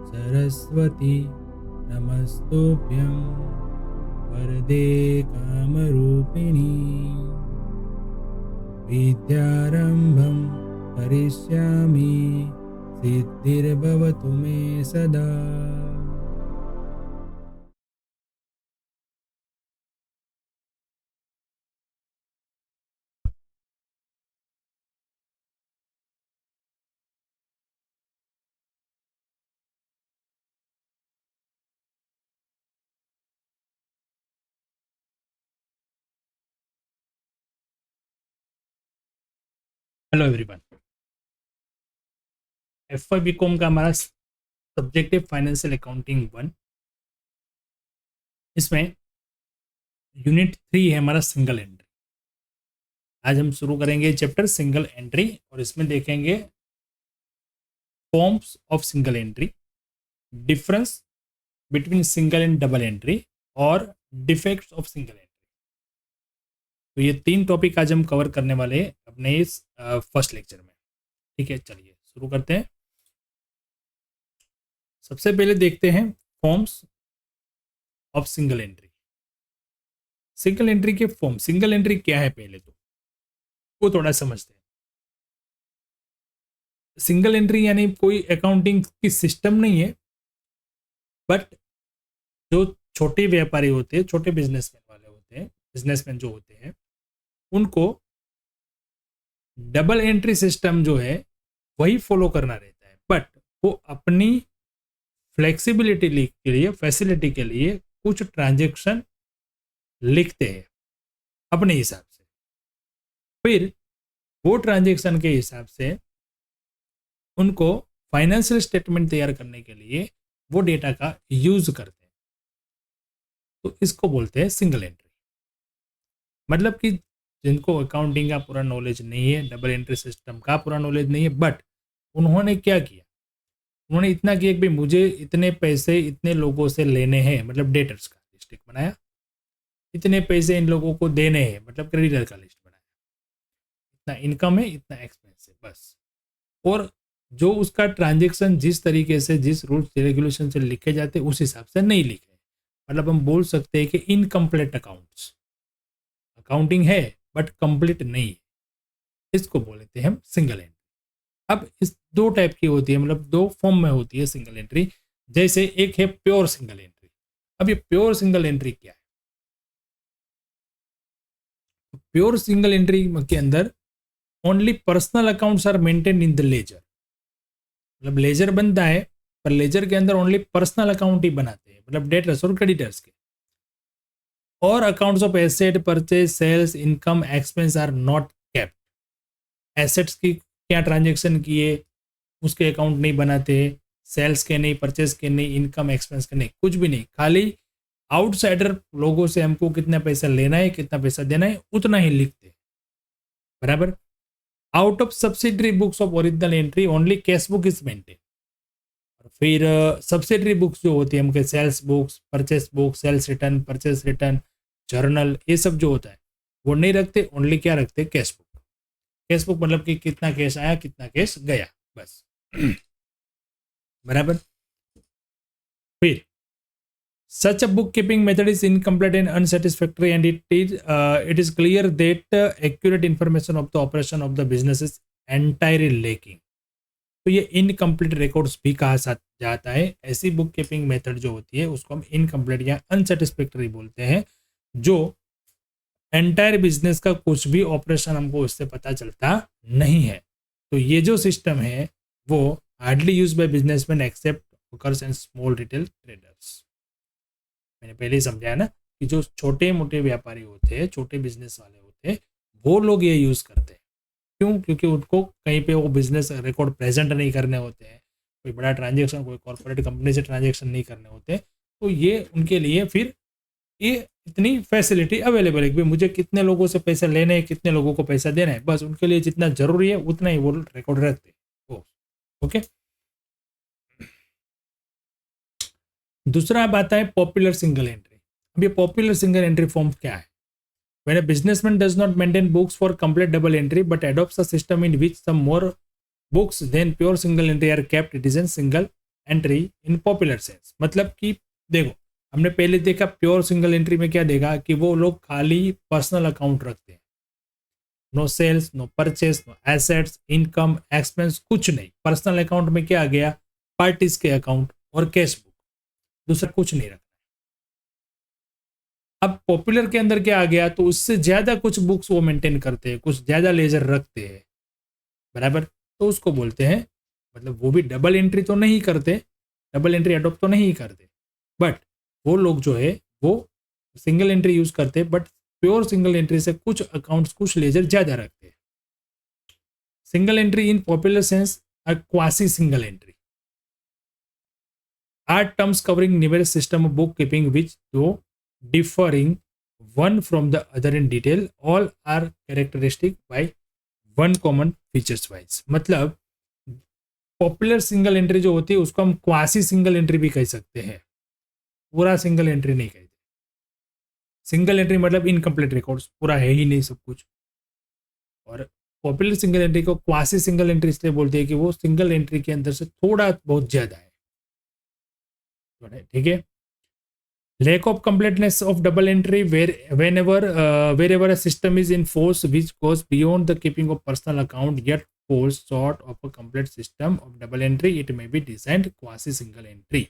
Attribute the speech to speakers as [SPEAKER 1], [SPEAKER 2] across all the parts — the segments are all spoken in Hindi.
[SPEAKER 1] सरस्वती नमस्तुभ्यं वरदे कामरूपिणी विद्यारम्भं करिष्यामि सिद्धिर्भवतु मे सदा। हेलो एवरीवन, एफ.वाई बीकॉम का हमारा सब्जेक्टिव फाइनेंशियल अकाउंटिंग 1, इसमें यूनिट 3 है हमारा सिंगल एंट्री। आज हम शुरू करेंगे चैप्टर सिंगल एंट्री और इसमें देखेंगे forms of single entry, difference between single and double entry और डिफेक्ट्स ऑफ सिंगल एंट्री। तो ये 3 टॉपिक आज हम कवर करने वाले हैं अपने इस फर्स्ट लेक्चर में। ठीक है, चलिए शुरू करते हैं। सबसे पहले देखते हैं forms of single entry. Single entry के फॉर्म, सिंगल एंट्री क्या है पहले तो वो थोड़ा समझते हैं। सिंगल एंट्री यानी कोई अकाउंटिंग की सिस्टम नहीं है, बट जो छोटे व्यापारी होते हैं, छोटे बिजनेसमैन वाले होते हैं, बिजनेसमैन जो होते हैं, उनको डबल एंट्री सिस्टम जो है वही फॉलो करना रहता है, बट वो अपनी फ्लेक्सिबिलिटी के लिए, फैसिलिटी के लिए कुछ ट्रांजैक्शन लिखते हैं अपने हिसाब से। फिर वो ट्रांजैक्शन के हिसाब से उनको फाइनेंशियल स्टेटमेंट तैयार करने के लिए वो डेटा का यूज करते हैं। तो इसको बोलते हैं सिंगल एंट्री। मतलब कि जिनको अकाउंटिंग का पूरा नॉलेज नहीं है, डबल एंट्री सिस्टम का पूरा नॉलेज नहीं है, बट उन्होंने क्या किया, उन्होंने इतना किया कि भाई मुझे इतने पैसे इतने लोगों से लेने हैं, मतलब डेटर्स का लिस्ट बनाया, इतने पैसे इन लोगों को देने हैं, मतलब क्रेडिटर का लिस्ट बनाया, इतना इनकम है, इतना एक्सपेंस है, बस। और जो उसका ट्रांजेक्शन जिस तरीके से, जिस रूल्स रेगुलेशन से लिखे जाते उस हिसाब से नहीं लिखे, मतलब हम बोल सकते हैं कि इनकम्प्लीट अकाउंट्स, अकाउंटिंग है बट कंप्लीट नहीं है, इसको बोलते हैं हम सिंगल एंट्री। अब इस 2 टाइप की होती है, मतलब 2 फॉर्म में होती है सिंगल एंट्री। जैसे एक है प्योर सिंगल एंट्री। अब ये प्योर सिंगल एंट्री क्या है? प्योर सिंगल एंट्री के अंदर only personal accounts are maintain in the ledger, मतलब लेजर बनता है पर लेजर के अंदर ओनली पर्सनल अकाउंट ही बनाते हैं, मतलब डेटर्स और क्रेडिटर्स के। और accounts of asset, purchase, sales, income, expense are not kept. Assets की क्या ट्रांजेक्शन किए उसके अकाउंट नहीं बनाते, सेल्स के नहीं, परचेज के नहीं, इनकम एक्सपेंस के नहीं, कुछ भी नहीं। खाली आउटसाइडर लोगों से हमको कितना पैसा लेना है, कितना पैसा देना है, उतना ही लिखते हैं, बराबर। Out of subsidiary books of original entry only cash book is maintain. फिर सब्सिडरी बुक्स जो होती है हमके, sales books, purchase book, sales return, purchase return, journal, ये सब जो होता है वो नहीं रखते, ओनली क्या रखते, कैश बुक। कैश बुक मतलब कि कितना कैश आया, कितना कैश गया, बस। बराबर। फिर such a bookkeeping method is incomplete and unsatisfactory, and it is clear that accurate information of the operation of the business is entirely lacking. तो ये इनकम्प्लीट रिकॉर्ड्स भी कहा जाता है। ऐसी बुक कीपिंग मेथड जो होती है उसको हम इनकम्प्लीट या अनसेटिस्फैक्टरी बोलते हैं, जो एंटायर बिजनेस का कुछ भी ऑपरेशन हमको इससे पता चलता नहीं है। तो ये जो सिस्टम है वो hardly use by businessman except workers and small retail traders. मैंने पहले ही समझाया ना कि जो छोटे मोटे व्यापारी होते हैं, छोटे बिजनेस वाले होते हैं, वो लोग ये यूज करते हैं। क्यों? क्योंकि उनको कहीं पे वो बिजनेस रिकॉर्ड प्रेजेंट नहीं करने होते हैं, कोई बड़ा ट्रांजेक्शन, कोई कॉर्पोरेट कंपनी से ट्रांजेक्शन नहीं करने होते, तो ये उनके लिए फिर ये इतनी फैसिलिटी अवेलेबल है कि मुझे कितने लोगों से पैसे लेने हैं, कितने लोगों को पैसा देना है, बस उनके लिए जितना जरूरी है उतना ही वो रिकॉर्ड रखते हैं। ओके। दूसरा अब आता है पॉपुलर सिंगल एंट्री। अब ये पॉपुलर सिंगल एंट्री फॉर्म क्या है? When a businessman does not maintain books for complete double entry but adopts a system in which some more books than pure single entry are kept, it is a single entry in popular sense, मतलब कि देखो हमने पहले देखा प्योर सिंगल एंट्री में क्या देखा कि वो लोग खाली पर्सनल अकाउंट रखते हैं, no sales, no purchase, no assets, income, expense, कुछ नहीं। पर्सनल अकाउंट में क्या आ गया, पार्टीज के अकाउंट और कैश बुक, दूसरा कुछ नहीं रखना। अब पॉपुलर के अंदर क्या आ गया, तो उससे ज्यादा कुछ बुक्स वो मेंटेन करते हैं, कुछ ज्यादा लेजर रखते हैं, बराबर, तो उसको बोलते हैं, मतलब वो भी डबल एंट्री तो नहीं करते, डबल एंट्री अडोप्ट तो नहीं करते, बट वो लोग जो है वो सिंगल एंट्री यूज करते हैं, बट प्योर सिंगल एंट्री से कुछ अकाउंट्स, कुछ लेजर ज्यादा रखते हैं। Single entry in popular sense are quasi single entry are terms covering numerous system of bookkeeping which though differing one from the other in detail all are characteristic by one common features wise। मतलब पॉपुलर सिंगल एंट्री जो होती है उसको हम क्वासी सिंगल एंट्री भी कह सकते हैं, पूरा सिंगल एंट्री नहीं कहते। सिंगल एंट्री मतलब इनकम्प्लीट रिकॉर्ड्स, पूरा है ही नहीं सब कुछ। और पॉपुलर सिंगल एंट्री को क्वासी सिंगल एंट्री इसलिए बोलते हैं कि वो सिंगल एंट्री के अंदर से थोड़ा बहुत ज्यादा है, ठीक है। Lack of completeness of double entry wherever a system is in force which goes beyond the keeping of personal account yet falls short of a complete system of double entry, it may be designed quasi single entry।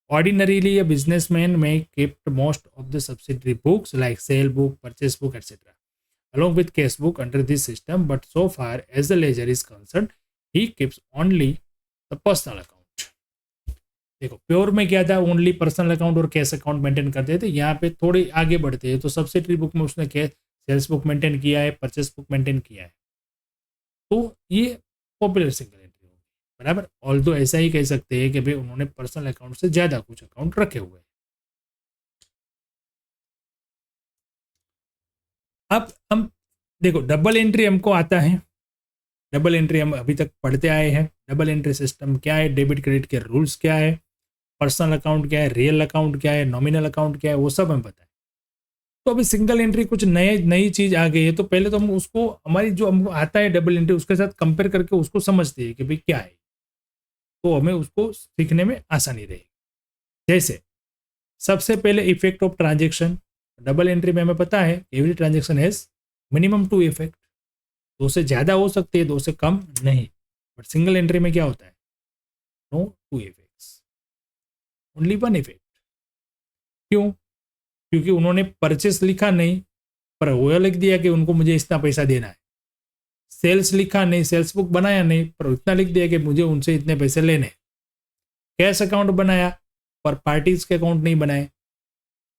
[SPEAKER 1] Ordinarily a businessman may keep most of the subsidiary books like sale book, purchase book, etc. along with cash book under this system, but so far as the ledger is concerned he keeps only the personal account। देखो प्योर में क्या था, ओनली पर्सनल अकाउंट और कैश अकाउंट मेंटेन करते थे, यहाँ पे थोड़े आगे बढ़ते हैं तो सब्सिडरी बुक में उसने सेल्स बुक मेंटेन किया है, परचेस बुक मेंटेन किया है, तो ये पॉपुलर सिंगल एंट्री होगी, बराबर। ऑल्दो ऐसा ही कह सकते हैं कि भाई उन्होंने पर्सनल अकाउंट से ज्यादा कुछ अकाउंट रखे हुए हैं। अब हम देखो डबल एंट्री हमको आता है, डबल एंट्री हम अभी तक पढ़ते आए हैं। डबल एंट्री सिस्टम क्या है, डेबिट क्रेडिट के रूल्स क्या है, पर्सनल अकाउंट क्या है, रियल अकाउंट क्या है, नॉमिनल अकाउंट क्या है, वो सब हमें पता है। तो अभी सिंगल एंट्री कुछ नई चीज आ गई है, तो पहले तो हम उसको हमारी जो हमको आता है डबल एंट्री उसके साथ कंपेयर करके उसको समझते हैं कि भाई क्या है, तो हमें उसको सीखने में आसानी रहेगी। जैसे सबसे पहले effect of transaction, double entry में हमें पता है every transaction has minimum 2 effect, 2 से ज्यादा हो सकते हैं, 2 से कम नहीं, बट सिंगल एंट्री में क्या होता है, नो 2 इफेक्ट्स, ओनली 1 इफेक्ट। क्यों, क्योंकि उन्होंने परचेस लिखा नहीं पर वो लिख दिया कि उनको मुझे इतना पैसा देना है, सेल्स लिखा नहीं, सेल्स बुक बनाया नहीं पर इतना लिख दिया कि मुझे उनसे इतने पैसे लेने, कैश अकाउंट बनाया पर पार्टीज के अकाउंट नहीं बनाए,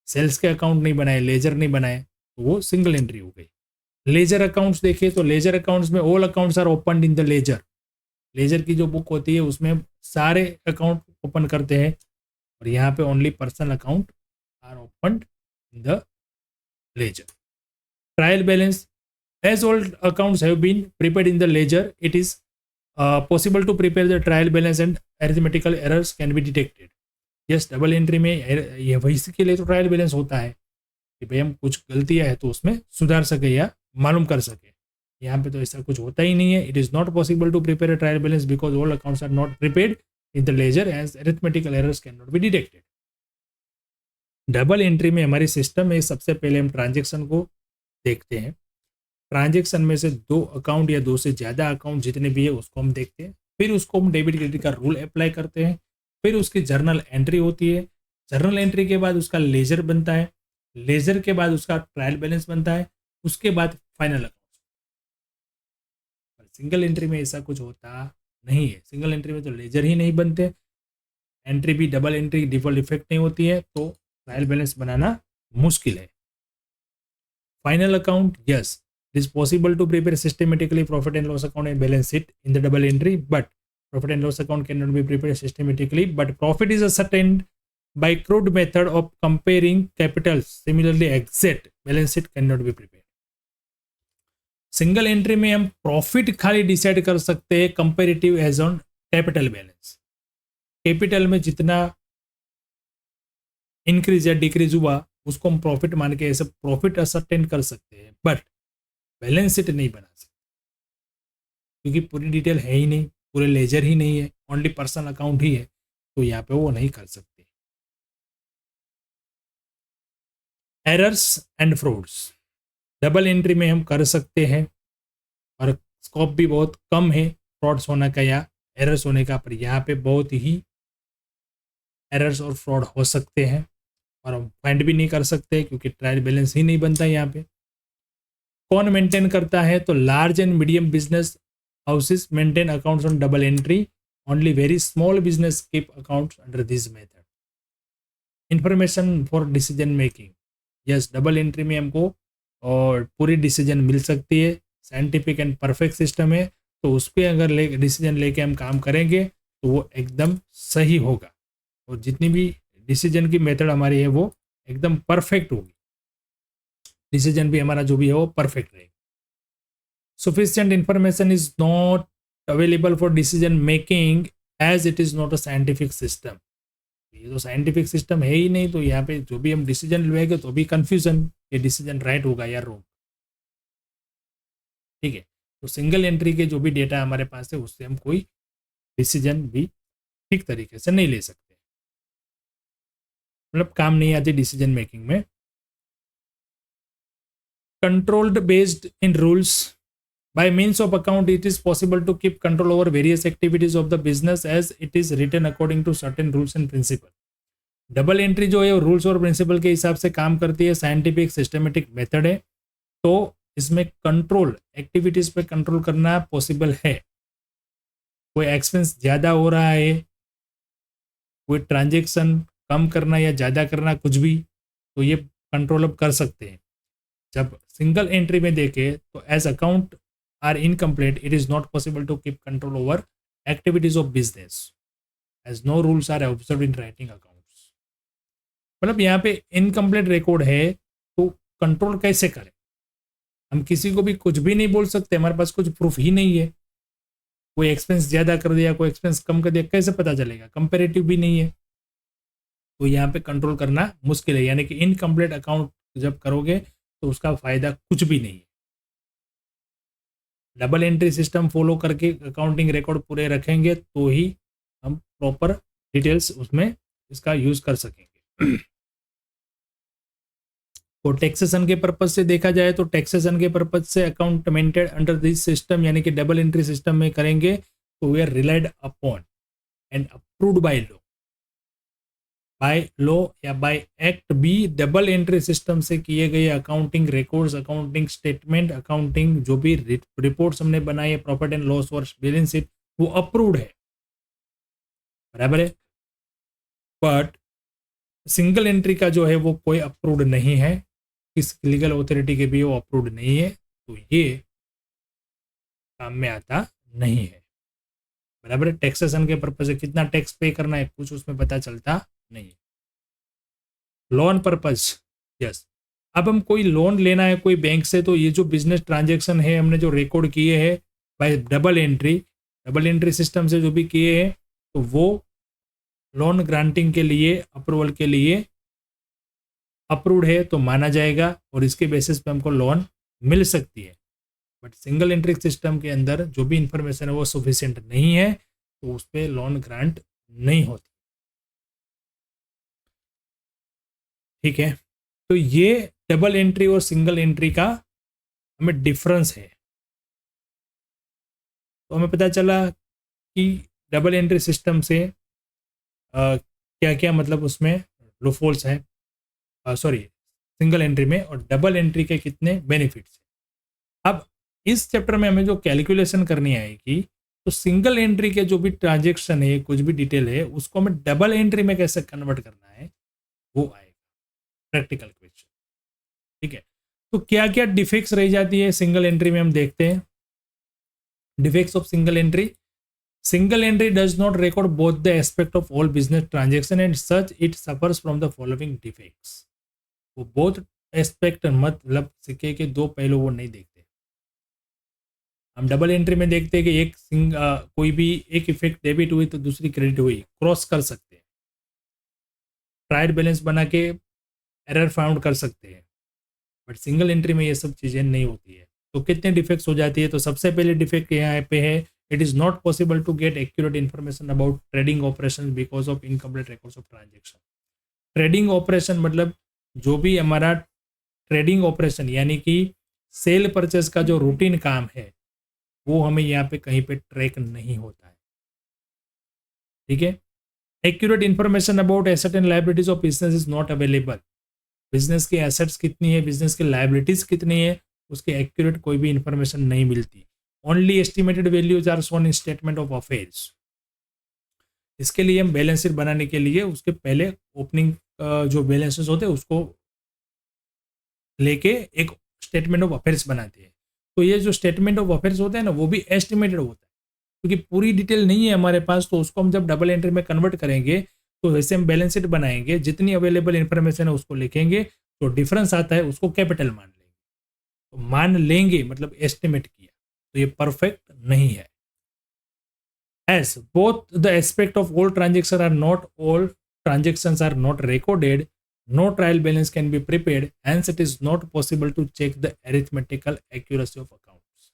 [SPEAKER 1] सेल्स के अकाउंट नहीं बनाए, लेजर नहीं बनाए, तो वो सिंगल एंट्री हो गई। लेजर अकाउंट्स देखिए तो लेजर अकाउंट्स में all accounts are open in the ledger, ledger की जो बुक होती है उसमें सारे अकाउंट ओपन करते हैं, और यहाँ पे only personal account are open in the ledger। Trial balance, as all accounts have been prepared in the ledger, it is possible to prepare the trial balance and arithmetical errors can be detected। yes, double entry में ये वही के लिए तो ट्रायल बैलेंस होता है कि भाई हम कुछ गलतियां है तो उसमें सुधार सके या मालूम कर सके। यहाँ पे तो ऐसा कुछ होता ही नहीं है। It is not possible to prepare a trial balance because all accounts are not prepared in the ledger as arithmetical errors can not be detected. Double entry में हमारी सिस्टम में सबसे पहले हम ट्रांजेक्शन को देखते हैं, ट्रांजेक्शन में से 2 अकाउंट या 2 से ज़्यादा अकाउंट जितने भी है उसको हम देखते हैं, फिर उसको हम डेबिट क्रेडिट का रूल अप्लाई करते हैं, फिर उसकी जर्नल एंट्री होती है, जर्नल एंट्री के बाद उसका लेजर बनता है, लेजर के बाद उसका ट्रायल बैलेंस बनता है, उसके बाद फाइनल अकाउंट। सिंगल एंट्री में ऐसा कुछ होता नहीं है, सिंगल एंट्री में तो लेजर ही नहीं बनते, एंट्री भी डबल एंट्री डिफॉल्ट इफेक्ट नहीं होती है, तो ट्रायल बैलेंस बनाना मुश्किल है। Final account, yes, it is possible to prepare systematically profit and loss account and balance sheet in the double entry, but profit and loss account cannot be prepared systematically, but profit is ascertained by crude method of comparing capitals। similarly exact balance sheet cannot be prepared। Single entry में हम प्रॉफिट खाली डिसाइड कर सकते हैं comparative as on capital balance, capital में जितना इंक्रीज या डिक्रीज हुआ उसको हम प्रॉफिट मान के ऐसे प्रॉफिट असरटेन कर सकते हैं, बट बैलेंस शीट नहीं बना सकते क्योंकि पूरी डिटेल है ही नहीं, पूरे लेजर ही नहीं है, ओनली पर्सनल अकाउंट ही है। तो यहाँ पे वो नहीं कर सकते। Errors and frauds double entry में हम कर सकते हैं और स्कोप भी बहुत कम है फ्रॉड्स होने का या एरर्स होने का, पर यहाँ पे बहुत ही एरर्स और फ्रॉड हो सकते हैं और हम फाइंड भी नहीं कर सकते क्योंकि ट्रायल बैलेंस ही नहीं बनता यहाँ पे। कौन मेंटेन करता है? तो large and medium business houses maintain accounts on double entry, only very small business keep accounts under this method. Information for decision making, yes double entry में हमको और पूरी डिसीजन मिल सकती है, साइंटिफिक एंड परफेक्ट सिस्टम है, तो उस पर अगर डिसीजन लेके हम काम करेंगे तो वो एकदम सही होगा और जितनी भी डिसीजन की मेथड हमारी है वो एकदम परफेक्ट होगी, डिसीजन भी हमारा जो भी है वो परफेक्ट रहेगा। Sufficient information is not available for decision making as it is not a scientific system। ये तो साइंटिफिक सिस्टम है ही नहीं, तो यहाँ पे जो भी हम डिसीजन लेंगे तो भी कंफ्यूजन, ये डिसीजन राइट होगा या रॉन्ग। ठीक है, तो सिंगल एंट्री के जो भी डेटा हमारे पास है उससे हम कोई डिसीजन भी ठीक तरीके से नहीं ले सकते, मतलब काम नहीं आती डिसीजन मेकिंग में। Controlled based in rules, by means of account it is possible to keep control over various activities of the business as it is written according to certain rules and principle। Double entry जो है रूल्स और प्रिंसिपल के हिसाब से काम करती है, साइंटिफिक सिस्टमेटिक मेथड है, तो इसमें कंट्रोल एक्टिविटीज पे कंट्रोल करना पॉसिबल है। कोई एक्सपेंस ज़्यादा हो रहा है, कोई ट्रांजेक्शन कम करना या ज़्यादा करना, कुछ भी, तो ये कंट्रोल अब कर सकते हैं। जब सिंगल एंट्री में देखें तो as account are incomplete, it is not possible to keep control over activities of business as no rules are observed in writing accounts। मतलब यहाँ पे इनकम्प्लीट रिकॉर्ड है तो कंट्रोल कैसे करें? हम किसी को भी कुछ भी नहीं बोल सकते, हमारे पास कुछ प्रूफ ही नहीं है। कोई एक्सपेंस ज़्यादा कर दिया, कोई एक्सपेंस कम कर दिया, कैसे पता चलेगा? कंपेरेटिव भी नहीं है, तो यहाँ पे कंट्रोल करना मुश्किल है। यानी कि इनकम्प्लीट अकाउंट जब करोगे तो उसका फायदा कुछ भी नहीं है। डबल एंट्री सिस्टम फॉलो करके अकाउंटिंग रिकॉर्ड पूरे रखेंगे तो ही हम प्रॉपर डिटेल्स उसमें इसका यूज कर सकेंगे। तो टैक्सेशन के पर्पज से देखा जाए तो टैक्सेशन के पर्पज से account maintain under this system यानी कि डबल एंट्री सिस्टम में करेंगे तो we are relied upon and approved by law या बाय एक्ट भी डबल एंट्री सिस्टम से किए गए accounting records, accounting statement, accounting जो भी रिपोर्ट्स हमने बनाई है, प्रॉफिट एंड लॉस और बैलेंस शीट, वो अप्रूव्ड है, बराबर है। बट सिंगल एंट्री का जो है वो कोई अप्रूव्ड नहीं है, किस लीगल अथॉरिटी के भी वो अप्रूव्ड नहीं है, तो ये काम में आता नहीं है, बराबर है। टैक्सेशन के पर्पज से कितना टैक्स पे करना है कुछ उसमें पता चलता नहीं। लोन पर्पज, यस, अब हम कोई लोन लेना है कोई बैंक से, तो ये जो बिजनेस ट्रांजेक्शन है हमने जो रिकॉर्ड किए हैं बाय डबल एंट्री सिस्टम से जो भी किए हैं, तो वो लोन ग्रांटिंग के लिए, अप्रूवल के लिए अप्रूव्ड है तो माना जाएगा और इसके बेसिस पे हमको लोन मिल सकती है। बट सिंगल एंट्री सिस्टम के अंदर जो भी इंफॉर्मेशन है वो सफिशिएंट नहीं है, तो उस पर लोन ग्रांट नहीं होती। ठीक है, तो ये डबल एंट्री और सिंगल एंट्री का हमें डिफरेंस है। तो हमें पता चला कि डबल एंट्री सिस्टम से क्या क्या मतलब उसमें लूपहोल्स हैं, सॉरी सिंगल एंट्री में, और डबल एंट्री के कितने बेनिफिट्स हैं। अब इस चैप्टर में हमें जो कैलकुलेशन करनी आएगी, तो सिंगल एंट्री के जो भी ट्रांजेक्शन है, कुछ भी डिटेल है, उसको हमें डबल एंट्री में कैसे कन्वर्ट करना है वो आएगा प्रैक्टिकल क्वेश्चन। ठीक है, तो क्या क्या डिफेक्ट्स रह जाती है सिंगल एंट्री में, हम देखते हैं। Defects of single entry does not record both the aspect of all business transaction and such it suffers from the following defects. वो बोथ एस्पेक्ट मतलब सिक्के के दो पहलू वो नहीं देखते। हम डबल एंट्री में देखते हैं कि कोई भी एक इफेक्ट डेबिट हुई तो दूसरी क्रेडिट हुई, क्रॉस कर सकते हैं, ट्रायल बैलेंस बना के एरर फाउंड कर सकते हैं। बट सिंगल एंट्री में ये सब चीज़ें नहीं होती है। तो कितने डिफेक्ट्स हो जाती है, तो सबसे पहले डिफेक्ट यहाँ पे है it is not possible to get accurate information about trading operation because of incomplete records of transaction. Trading operation मतलब जो भी हमारा ट्रेडिंग ऑपरेशन यानी कि सेल परचेस का जो रूटीन काम है वो हमें यहाँ पे कहीं पे ट्रैक नहीं होता है। ठीक है, accurate information about asset and liabilities of business is not available. Business के एसेट्स कितनी है, बिजनेस की लायबिलिटीज कितनी है, उसकी एक्यूरेट कोई भी इंफॉर्मेशन नहीं मिलती। Only estimated values are shown in statement of affairs. इसके लिए हम बैलेंस शीट बनाने के लिए उसके पहले ओपनिंग जो बैलेंसेस होते हैं उसको लेके एक स्टेटमेंट ऑफ अफेयर्स बनाते हैं। तो ये जो स्टेटमेंट ऑफ अफेयर्स होता है ना वो भी एस्टिमेटेड होता है क्योंकि पूरी डिटेल नहीं है हमारे पास। तो उसको हम जब डबल एंट्री में कन्वर्ट करेंगे तो वैसे हम बैलेंस शीट बनाएंगे, जितनी अवेलेबल इन्फॉर्मेशन है उसको लिखेंगे, जो डिफरेंस आता है उसको कैपिटल मान लेंगे। तो मान लेंगे मतलब एस्टिमेट किया, तो ये परफेक्ट नहीं है। As both the aspect of all transactions are not all transactions are not recorded, no trial balance can be prepared, hence it is not possible to check the arithmetical accuracy of accounts।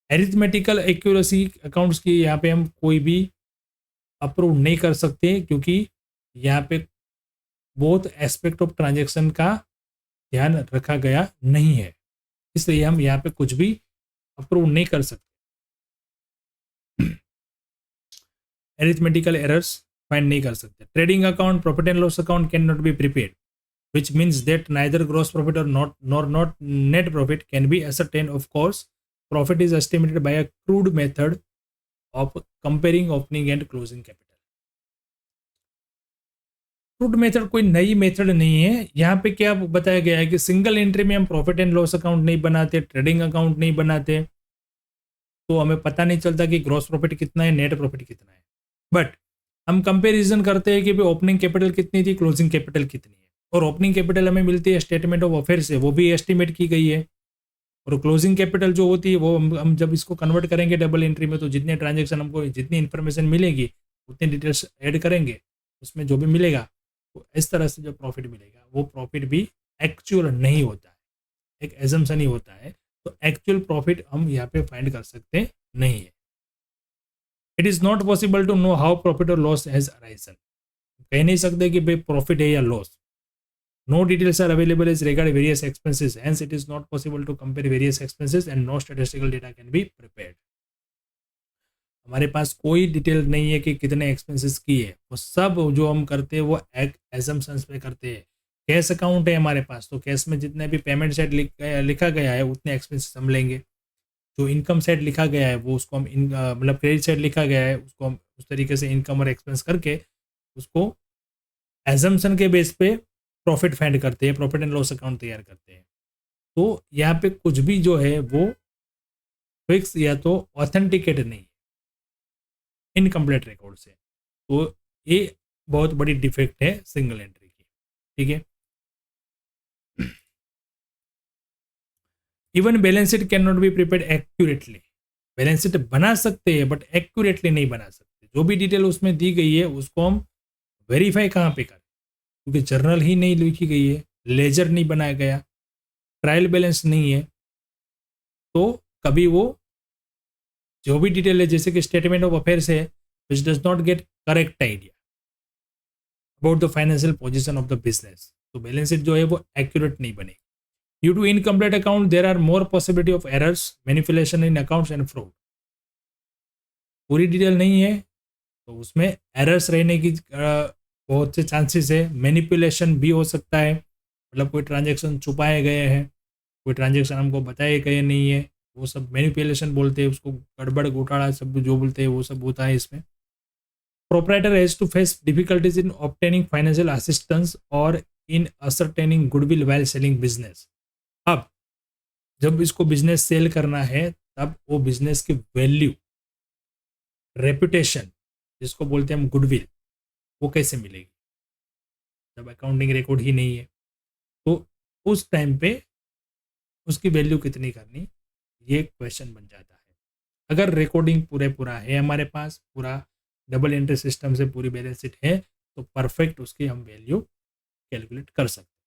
[SPEAKER 1] arithmetical accuracy accounts की यहाँ पे हम कोई भी अप्रूव नहीं कर सकते क्योंकि यहाँ पे बोथ एस्पेक्ट ऑफ ट्रांजेक्शन का ध्यान रखा गया नहीं है, इसलिए हम यहाँ पे कुछ भी अप्रूव नहीं कर सकते। एरिथमेटिकल एरर्स फाइंड नहीं कर सकते। Trading account, profit and loss account can not be prepared, which means that neither gross profit or not net profit can be ascertained. Of course, profit is estimated by a crude method of comparing opening and closing capital। Crude method कोई नई मेथड नहीं है। यहाँ पे क्या बताया गया है कि सिंगल एंट्री में हम प्रॉफिट एंड लॉस अकाउंट नहीं बनाते, ट्रेडिंग अकाउंट नहीं बनाते, तो हमें पता नहीं चलता कि ग्रॉस प्रॉफिट कितना है, नेट प्रॉफिट कितना है। बट हम कंपेरिजन करते हैं कि भाई ओपनिंग कैपिटल कितनी थी, क्लोजिंग कैपिटल कितनी है, और ओपनिंग कैपिटल हमें मिलती है स्टेटमेंट ऑफ अफेयर से, वो भी एस्टिमेट की गई है। और क्लोजिंग कैपिटल जो होती है वो हम जब इसको कन्वर्ट करेंगे डबल एंट्री में, तो जितने ट्रांजेक्शन हमको जितनी इन्फॉर्मेशन मिलेगी उतनी डिटेल्स ऐड करेंगे, उसमें जो भी मिलेगा तो इस तरह से जो प्रॉफिट मिलेगा वो प्रॉफिट भी एक्चुअल नहीं होता है, एक एजम्पशन ही होता है। तो एक्चुअल प्रॉफिट हम यहाँ पे फाइंड कर सकते नहीं है। It is not possible to know how profit और लॉस हैज अराइजन। कह नहीं सकते कि भाई प्रॉफिट है या loss. No details are available as regard various expenses, hence it is not possible to compare various expenses and no statistical data can be prepared. हमारे पास कोई डिटेल नहीं है कि कितने एक्सपेंसेस की है, वो सब जो हम करते हैं वो एजम्पशंस पे करते हैं। कैश अकाउंट है हमारे पास, तो कैश में जितने भी पेमेंट साइड लिखा गया है उतने एक्सपेंसेस हम लेंगे। जो इनकम साइड लिखा गया है वो उसको हम मतलब क्रेडिट साइड लिखा गया है उसको हम उस तरीके से इनकम और एक्सपेंस करके उसको एजम्पशन के बेस पे प्रॉफिट फाइंड करते हैं, प्रॉफिट एंड लॉस अकाउंट तैयार करते हैं। तो यहाँ पे कुछ भी जो है वो फिक्स या तो ऑथेंटिकेट नहीं है, इनकम्प्लीट रिकॉर्ड से। तो ये बहुत बड़ी डिफेक्ट है सिंगल एंट्री की। ठीक है, even balance sheet can not be prepared accurately. Balance sheet बना सकते हैं बट एक्यूरेटली नहीं बना सकते। जो भी डिटेल उसमें दी गई है उसको हम वेरीफाई कहाँ पे करें, क्योंकि जर्नल ही नहीं लिखी गई है, लेजर नहीं बनाया गया, ट्रायल बैलेंस नहीं है, तो कभी वो जो भी डिटेल है जैसे कि स्टेटमेंट ऑफ अफेयर्स है which does not get correct idea about the financial position of the business, तो बैलेंस शीट जो है वो एक्यूरेट नहीं बनेगी। Due to incomplete account there are more possibility of errors, manipulation in accounts and fraud. पूरी डिटेल नहीं है तो उसमें एरर्स रहने की बहुत से चांसेस है। मैनिपुलेशन भी हो सकता है, मतलब कोई ट्रांजेक्शन छुपाए गए हैं, कोई ट्रांजेक्शन हमको बताए गए नहीं है, वो सब मैनिपुलेशन बोलते हैं उसको, गड़बड़ घोटाला सब जो बोलते हैं वो सब होता है इसमें। Proprietor has to face difficulties in obtaining financial assistance और in ascertaining goodwill while selling business. अब जब इसको बिजनेस सेल करना है तब वो बिजनेस की वैल्यू, रेपुटेशन जिसको बोलते हैं हम गुडविल, वो कैसे मिलेगी जब अकाउंटिंग रिकॉर्ड ही नहीं है। तो उस टाइम पे उसकी वैल्यू कितनी करनी, ये क्वेश्चन बन जाता है। अगर रिकॉर्डिंग पूरा है हमारे पास, पूरा डबल एंट्री सिस्टम से पूरी बैलेंस शीट है, तो परफेक्ट उसकी हम वैल्यू कैलकुलेट कर सकते हैं।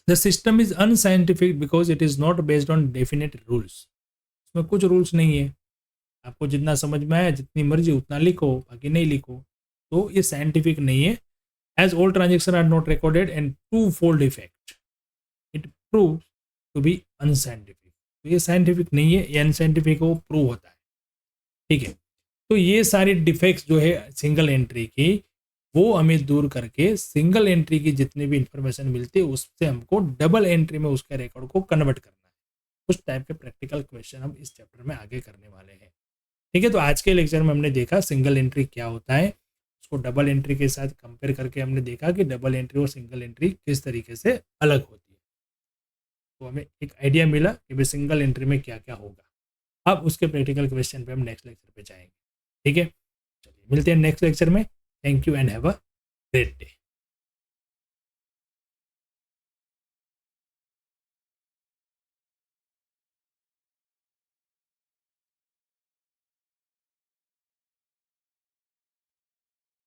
[SPEAKER 1] The system is unscientific because it is not based on definite rules. उसमें कुछ रूल्स नहीं है, आपको जितना समझ में आया जितनी मर्जी उतना लिखो, बाकी नहीं लिखो। तो ये साइंटिफिक नहीं है। As all transaction are not recorded and two fold effect it prove to be unscientific. तो ये साइंटिफिक नहीं है, ये अनसाइंटिफिक वो प्रूव होता है। ठीक है, तो ये सारी डिफेक्ट्स जो है सिंगल एंट्री की, वो हमें दूर करके सिंगल एंट्री की जितनी भी इंफॉर्मेशन मिलती है उससे हमको डबल एंट्री में उसके रिकॉर्ड को कन्वर्ट करना है। उस टाइप के प्रैक्टिकल क्वेश्चन हम इस चैप्टर में आगे करने वाले हैं। ठीक है, तो आज के लेक्चर में हमने देखा सिंगल एंट्री क्या होता है, उसको डबल एंट्री के साथ कंपेयर करके हमने देखा कि डबल एंट्री और सिंगल एंट्री किस तरीके से अलग होती है। तो हमें एक आइडिया मिला कि भाई सिंगल एंट्री में क्या क्या होगा। अब उसके प्रैक्टिकल क्वेश्चन पे हम नेक्स्ट लेक्चर पे जाएंगे। ठीक है, चलिए मिलते हैं नेक्स्ट लेक्चर में। Thank you and have a great day.